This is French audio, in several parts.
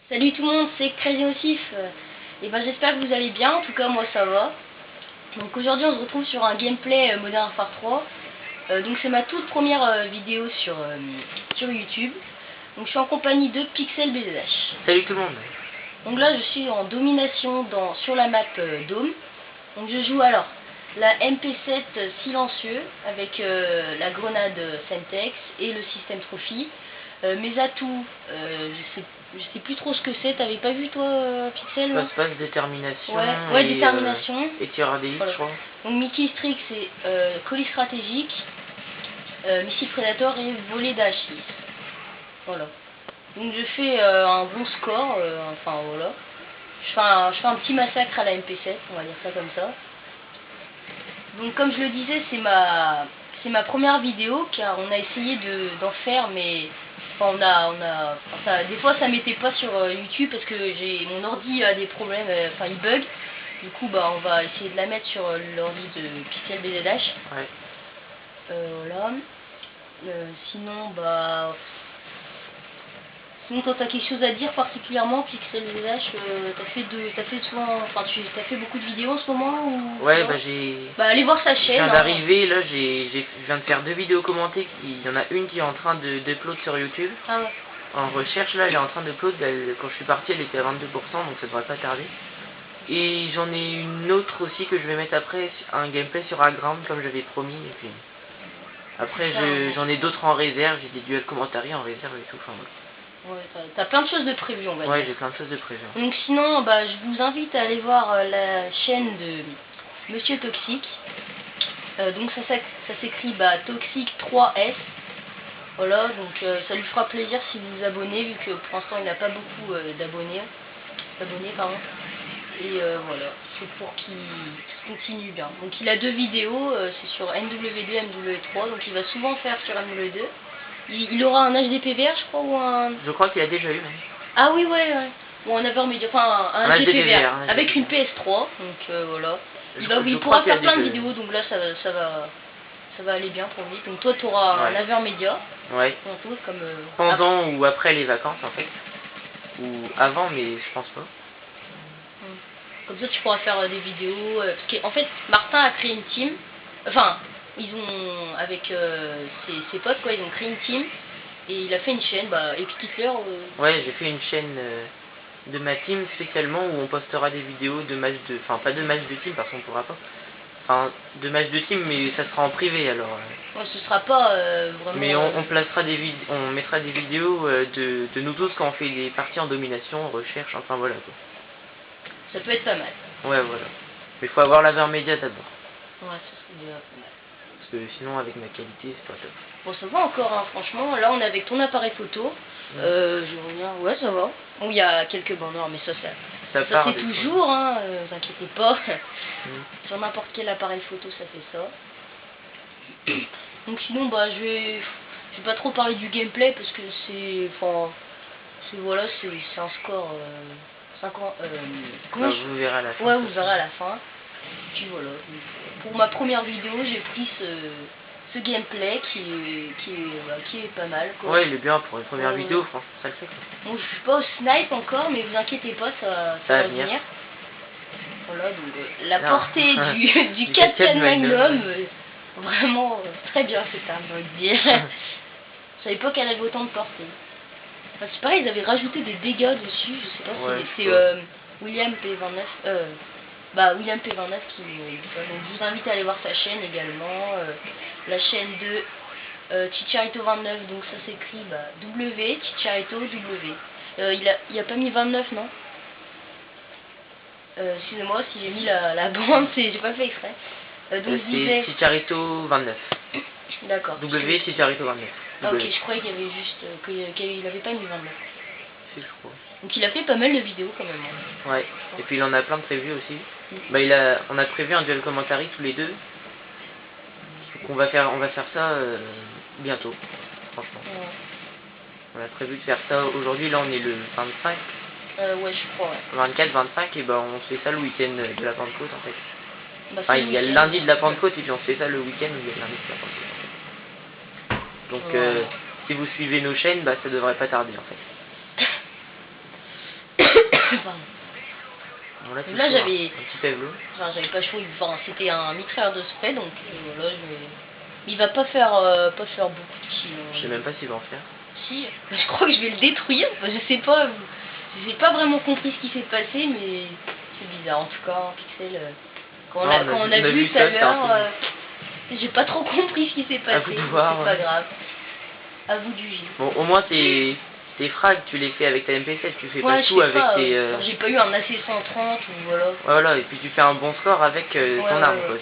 Salut tout le monde, c'est Crazy Ossif. Et ben j'espère que vous allez bien, en tout cas moi ça va. Donc aujourd'hui on se retrouve sur un gameplay Modern Warfare 3. Donc c'est ma toute première vidéo sur YouTube. Donc je suis en compagnie de Pixel BZH. Salut tout le monde. Donc là je suis en domination sur la map Dome. Donc je joue alors la MP7 silencieux avec la grenade Semtex et le système Trophy. Mes atouts, je sais plus trop ce que c'est. T'avais pas vu toi, Pixel? Passe détermination. Ouais, détermination. Et tir à DX, voilà. je crois. Donc Mickey Strix c'est colis stratégique, missile Predator et volet d'H6. Voilà. Donc je fais un bon score, enfin voilà. Je fais un petit massacre à la MP7, on va dire ça comme ça. Donc comme je le disais, c'est ma première vidéo car on a essayé d'en faire, mais enfin, des fois ça mettait pas sur YouTube parce que mon ordi a des problèmes, enfin il bug. Du coup bah on va essayer de la mettre sur l'ordi de Pixel BZH. Ouais. Voilà. Sinon bah sinon toi t'as quelque chose à dire particulièrement Pixel BZH, t'as fait souvent, enfin t'as fait beaucoup de vidéos en ce moment ou Ouais non? bah j'ai. Bah allez voir sa chaîne. Je viens d'arriver là, je viens de faire 2 vidéos commentées. Il y en a une qui est en train d'upload sur YouTube. Ah ouais. En recherche là, elle est en train d'upload. Quand je suis parti, elle était à 22%, donc ça devrait pas tarder. Et j'en ai une autre aussi que je vais mettre après, un gameplay sur Agram comme j'avais promis. Et puis après j'en ai d'autres en réserve, j'ai des duels commentaires en réserve et tout. Enfin, ouais, t'as plein de choses de prévues, on va dire. Ouais, j'ai plein de choses de prévues. Donc sinon, bah, je vous invite à aller voir la chaîne de Monsieur Toxic. Donc ça s'écrit Toxic 3S. Voilà, donc ça lui fera plaisir si vous vous abonnez, vu que pour l'instant il n'a pas beaucoup d'abonnés. Et voilà, c'est pour qu'il continue bien. Donc il a 2 vidéos, c'est sur MW2 et MW3, donc il va souvent faire sur MW2. Il aura un HDPVR, je crois, ou un... Je crois qu'il a déjà eu. Ah oui, ouais. Ou un Overmedia, enfin un HDPVR avec une PS3, donc voilà. Il pourra faire plein de vidéos, donc là ça va aller bien pour lui. Donc toi tu auras un Overmedia. Ouais. Comme, pendant ou après les vacances en fait. Ou avant, mais je pense pas. Comme ça tu pourras faire des vidéos. Parce qu'en fait Martin a créé une team. Enfin, ils ont avec ses potes quoi, ils ont créé une team. Et il a fait une chaîne, explique-leur. Ouais, j'ai fait une chaîne de ma team spécialement où on postera des vidéos de matchs de... Enfin, pas de matchs de team parce qu'on pourra pas. Enfin, de matchs de team, mais ça sera en privé alors. Ouais, ce sera pas vraiment... Mais on placera on mettra des vidéos de nous tous quand on fait des parties en domination, recherche, enfin voilà quoi. Ça peut être pas mal. Ouais, voilà. Mais il faut avoir l'Avermedia d'abord. Ouais, ça serait déjà pas mal. Parce que sinon, avec ma qualité, c'est pas top. Bon, ça va encore, hein, franchement. Là, on est avec ton appareil photo. Je reviens. Ouais, ça va. Bon, il y a quelques bandes noires, mais ça c'est toujours, hein, vous inquiétez pas. Sur n'importe quel appareil photo, ça fait ça. Donc sinon, je vais pas trop parler du gameplay parce que voilà, c'est un score 50. Vous verrez à la fin. Ouais, vous verrez à la fin. Puis voilà. Pour ma première vidéo, j'ai pris ce gameplay qui est pas mal quoi. Ouais, il est bien pour une première vidéo, franchement, ça le fait quoi. Bon, je suis pas au snipe encore, mais vous inquiétez pas, ça va venir. Voilà, donc la portée du Captain Magnum, vraiment très bien cette arme, j'ai envie de dire. Je savais pas qu'elle avait autant de portée. Enfin, c'est pareil, ils avaient rajouté des dégâts dessus, je sais pas si c'est William P29. William P29 qui donc je vous invite à aller voir sa chaîne également, la chaîne de Chicharito 29, donc ça s'écrit W, Chicharito W. Il a pas mis 29 non? Excusez-moi si j'ai mis la bande, j'ai pas fait exprès. Donc c'est Chicharito 29. D'accord. W Chicharito 29. Ah, ok, je croyais qu'il y avait juste qu'il avait pas mis 29. Si, je crois. Donc il a fait pas mal de vidéos quand même. Ouais, et puis il en a plein de prévus aussi. On a prévu un duel commentary tous les deux. Donc on va faire ça bientôt, franchement. Ouais. On a prévu de faire ça aujourd'hui, là on est le 25. Ouais, je crois, ouais. 24, 25, et on se fait ça le week-end de la Pentecôte en fait. Enfin, il y a le lundi de la Pentecôte et puis on se fait ça le week-end où il y a le lundi de la Pentecôte. Donc si vous suivez nos chaînes, ça devrait pas tarder en fait. pardon. Bon, là, Là j'avais... un petit pavlo. Enfin, j'avais pas choisi, enfin, c'était un mitrailleur de spray, donc voilà, il va pas faire beaucoup de kills. Je sais même pas s'il va en faire. Si, je crois que je vais le détruire, enfin, je sais pas, j'ai pas vraiment compris ce qui s'est passé, mais c'est bizarre en tout cas, Pixel, quand on a vu tout à l'heure, j'ai pas trop compris ce qui s'est passé, c'est pas grave, à vous de juger. Bon, au moins tes frags, tu les fais avec ta MP7, tu fais pas tout avec tes... J'ai pas eu un AC130 ou voilà. Voilà, et puis tu fais un bon score avec ton arme, quoi.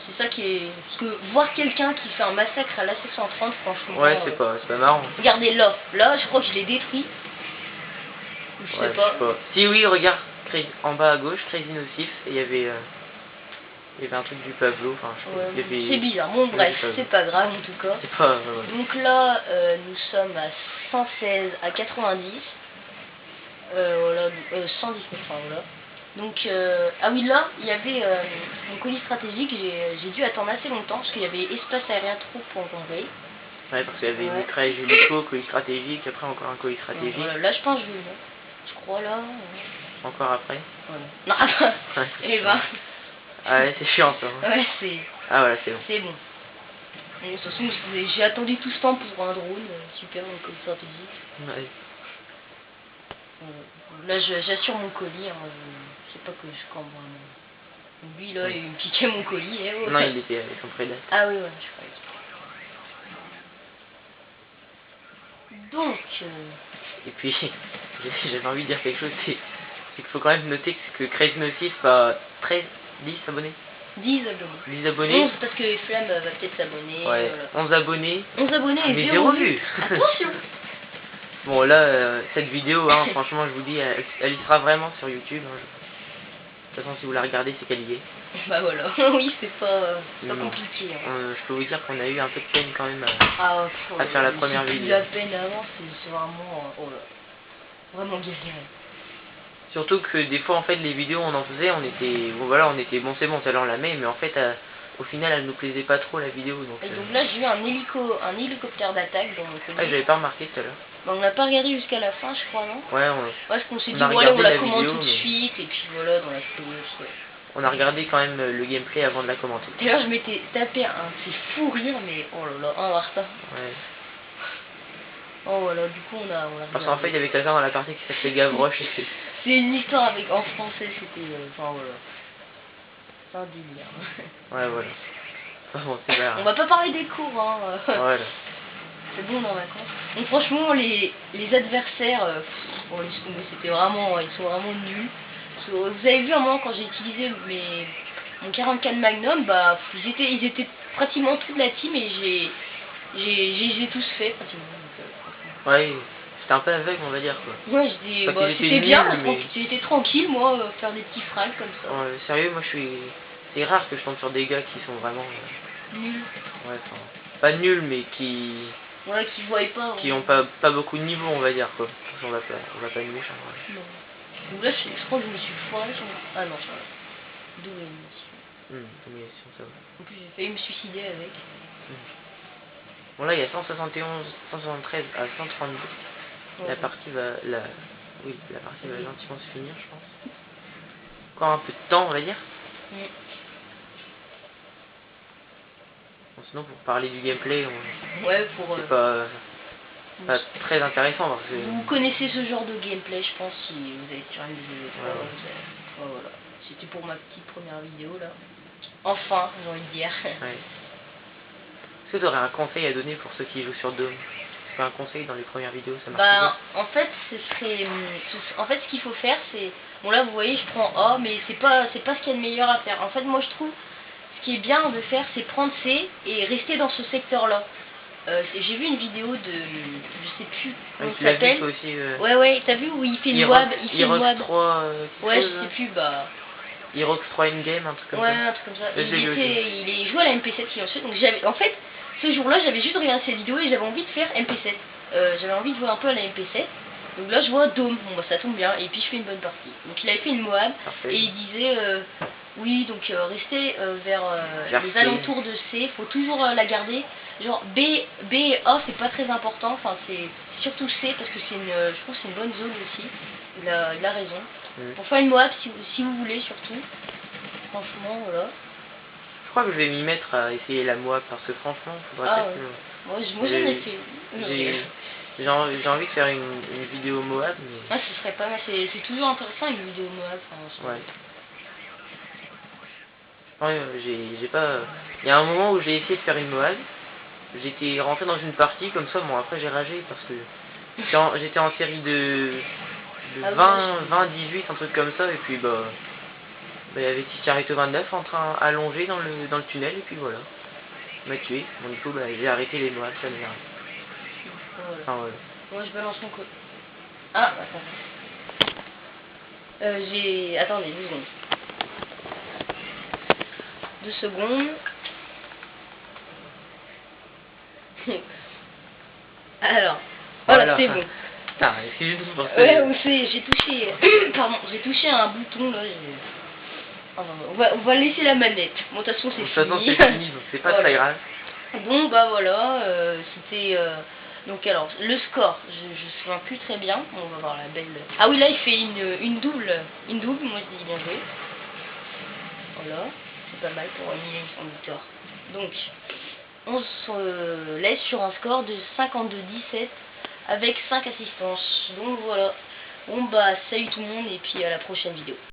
C'est ça qui est... Parce que voir quelqu'un qui fait un massacre à l'AC130, franchement... Ouais, c'est pas marrant. Regardez là, je crois que je l'ai détruit. Je sais pas. Si oui, regarde, en bas à gauche, Crazy Nocif, et il y avait un truc du Pavlo, enfin je sais pas. C'est bizarre, bon bref, c'est pas grave en tout cas. C'est pas... Donc là, nous sommes à 116 à 90. Voilà, 119, enfin voilà. Donc, ah oui, là, il y avait mon colis stratégique, j'ai dû attendre assez longtemps parce qu'il y avait espace aérien trop pour envoyer. Ouais, parce qu'il y avait une mitrailleuse hélico, colis stratégique, après encore un colis stratégique. Voilà, là, je pense que je vais le mettre. Je crois là. Encore après. Voilà. Non, et ben. Ah ouais, c'est chiant ça. Ouais, c'est. Ah voilà, c'est bon. C'est bon. De toute façon, j'ai attendu tout ce temps pour un drone, super, mon colis stratégique. Ouais. Là, j'assure mon colis, hein, je sais pas que je cambre vraiment. Lui, là, il me piquait mon colis. Non, il était avec son prédate. Ah oui, ouais, je crois. Donc... Et puis, j'avais envie de dire quelque chose, c'est qu'il faut quand même noter que Crazy Nocif a 10 abonnés. 10 abonnés. 10 abonnés. 11 parce que Flamme va peut-être s'abonner. Ouais, voilà. 11 abonnés. 11 abonnés et 0 vues. Attention. Bon là, cette vidéo, hein, franchement, je vous dis, elle y sera vraiment sur YouTube. Hein. De toute façon, si vous la regardez, c'est qu'elle y est. Bah voilà, oui, c'est pas compliqué. Hein. Je peux vous dire qu'on a eu un peu de peine quand même à faire la première vidéo. La peine avant, c'est vraiment, vraiment galéré. Surtout que des fois, en fait, les vidéos, on en faisait, on était bon, c'est bon, on la met, mais en fait, au final, elle nous plaisait pas trop la vidéo. Donc, et donc là, j'ai eu un hélicoptère d'attaque dans mon colis. Ah, j'avais pas remarqué tout à l'heure. Bah, on n'a pas regardé jusqu'à la fin, je crois, non? Ouais, parce qu'on s'est dit, voilà, on la commente tout de suite, et puis voilà, dans la vidéo, on a regardé quand même le gameplay avant de la commenter. D'ailleurs, je m'étais tapé un fou rire, mais oh là là, un Martin. Ouais. Oh voilà, du coup, on a parce qu'en fait, il y avait quelqu'un dans la partie qui s'appelait Gavroche. C'est une histoire avec, en français, c'était, enfin voilà. C'est un délire. Ouais, voilà. Bon, c'est bien. On va pas parler des cours, hein. Voilà. C'est bon, on est en vacances. Donc franchement, les adversaires, bon, c'était vraiment, ils sont vraiment nuls. Vous avez vu à un moment quand j'ai utilisé mon 44 Magnum, bah ils étaient pratiquement toute la team et j'ai tous fait pratiquement. Donc, ouais, c'était un peu aveugle, on va dire quoi. Ouais, c'était bien, j'étais tranquille moi, faire des petits frags comme ça. Ouais, sérieux, moi c'est rare que je tombe sur des gars qui sont vraiment nuls. Ouais, enfin, pas nuls mais qui... Ouais, qui voient pas. Qui ont pas beaucoup de niveau, on va dire quoi. On va pas être méchant. Ouais. Non. Donc là, je crois que je me suis foiré sur... Ah non, ça va. Domination. Domination, ça va. En plus, j'ai failli me suicider avec. Bon là, il y a 171, 173 à 132. Ouais. La partie va... la partie va gentiment se finir, je pense. Encore un peu de temps, on va dire. Bon, sinon, pour parler du gameplay, c'est pas très intéressant parce que... Vous connaissez ce genre de gameplay, je pense, si vous avez sur une vidéo. Voilà. C'était pour ma petite première vidéo, là. Enfin, j'ai envie de dire. Ouais. Est-ce que tu aurais un conseil à donner pour ceux qui jouent sur Dome? C'est pas un conseil dans les premières vidéos, ça marche bien. En fait, ce qu'il faut faire, c'est... Bon, là, vous voyez, je prends A, mais c'est pas ce qu'il y a de meilleur à faire. En fait, moi, je trouve, ce qui est bien de faire, c'est prendre C et rester dans ce secteur-là. J'ai vu une vidéo de... Je sais plus comment il s'appelle. Ouais, t'as vu où il fait une web, Herox 3... ouais, je sais plus, bah... Herox 3 in-game, un truc comme ça. Ouais, un truc comme ça. Il joué à la MP7 qui ensuite, donc en fait, ce jour-là, j'avais juste regardé cette vidéo et j'avais envie de faire MP7. J'avais envie de jouer un peu à la MP7. Donc là, je vois Dome, bon bah ça tombe bien, et puis je fais une bonne partie. Donc il avait fait une Moab, et il disait... oui, donc rester vers les alentours de C, faut toujours la garder. Genre B et A, c'est pas très important, enfin c'est surtout C parce que je trouve que c'est une bonne zone aussi. Il a raison. Pour faire une Moab si vous voulez surtout. Franchement, voilà. Je crois que je vais m'y mettre à essayer la Moab parce que franchement, faudrait peut-être que... Moi j'en ai fait. J'ai envie de faire une vidéo Moab, mais... Ah, ce serait pas mal, c'est toujours intéressant une vidéo Moab. Ouais, j'ai pas... Il y a un moment où j'ai essayé de faire une Moab, j'étais rentré dans une partie comme ça, bon après j'ai ragé parce que j'étais en série de 20-18, un truc comme ça, et puis bah il y avait Chicharito 29 en train allongé dans le tunnel, et puis voilà, il m'a tué. Bon, du coup bah, j'ai arrêté les Moab, ça m'énerve. Voilà. Moi je balance mon code. Ah, attends. Attendez, 2 secondes. 2 secondes. Alors, voilà, c'est bon. Putain, c'est juste pour ça. Ouais, j'ai touché. Pardon, j'ai touché un bouton là. On va laisser la manette. Bon, de toute façon, c'est fini. C'est fini, donc c'est pas très grave. Bon, bah voilà, c'était. Donc, alors, le score, je me souviens plus très bien. On va voir la belle. Ah oui, là, il fait une double. Une double, moi je dis bien joué. Voilà, c'est pas mal pour un million sans victoire. Donc, on se laisse sur un score de 52-17 avec 5 assistances. Donc voilà. Bon bah salut tout le monde et puis à la prochaine vidéo.